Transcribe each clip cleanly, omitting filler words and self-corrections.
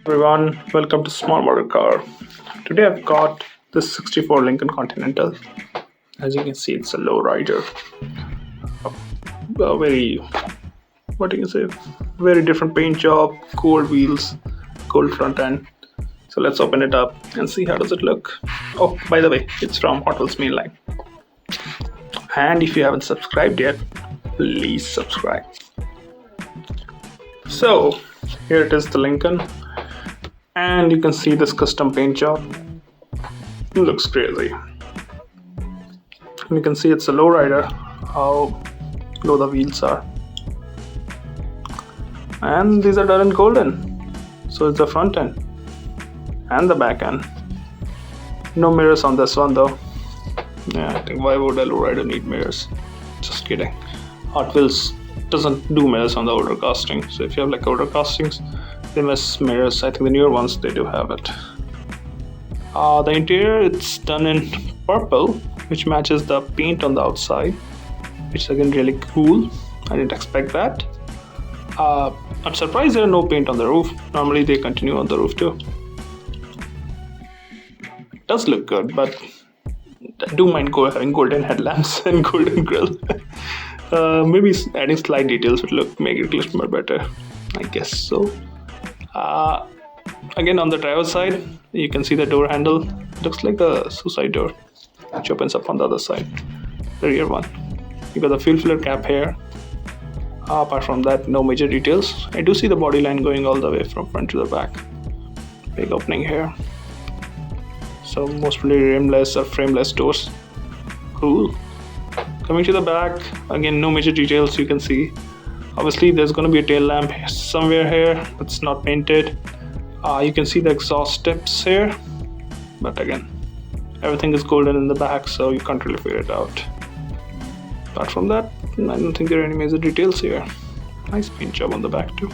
Everyone, welcome to Small Model Car. Today I've got this 64 Lincoln Continental. As you can see, it's a lowrider. A very, what do you say, very different paint job, gold wheels, gold front end. So let's open it up and see how does it look. Oh, by the way, it's from Hotwheels Mainline. And if you haven't subscribed yet, please subscribe. So here it is, the Lincoln. And you can see this custom paint job. It looks crazy. And you can see it's a lowrider, how low the wheels are. And these are done in golden. So it's the front end and the back end. No mirrors on this one though. Yeah, I think why would a lowrider need mirrors? Just kidding. Hot Wheels doesn't do mirrors on the older casting. So if you have like older castings, they miss mirrors. I think the newer ones they do have it. The interior, it's done in purple, which matches the paint on the outside, which is again really cool. I didn't expect that. I'm surprised there are no paint on the roof. Normally they continue on the roof too. It does look good, but I do mind having golden headlamps and golden grill. Maybe adding slight details would make it look more better. I guess so. Again, on the driver's side, you can see the door handle. It looks like a suicide door, which opens up on the other side, the rear one. You got the fuel filler cap here. Apart from that, no major details. I do see the body line going all the way from front to the back. Big opening here. So mostly rimless or frameless doors. Cool. Coming to the back, again, no major details you can see. Obviously, there's going to be a tail lamp somewhere here. It's not painted. You can see the exhaust tips here. But again, everything is golden in the back, so you can't really figure it out. Apart from that, I don't think there are any major details here. Nice paint job on the back too.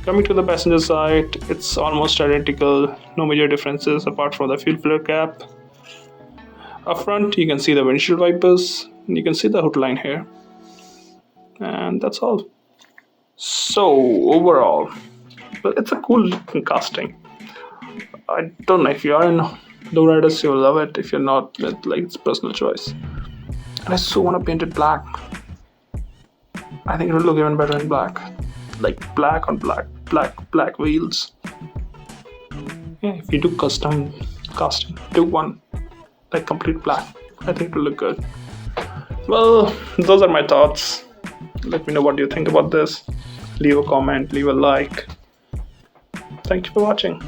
Coming to the passenger side, it's almost identical. No major differences apart from the fuel filler cap. Up front, you can see the windshield wipers. And you can see the hood line here. And that's all. So overall, well, it's a cool looking casting. I don't know if you are in lowriders, you'll love it. If you're not, it's personal choice. And I so want to paint it black. I think it will look even better in black. Like black on black, black wheels. Yeah, if you do custom casting, do one like complete black. I think it will look good. Well, those are my thoughts. Let me know what you think about this. Leave a comment, leave a like. Thank you for watching.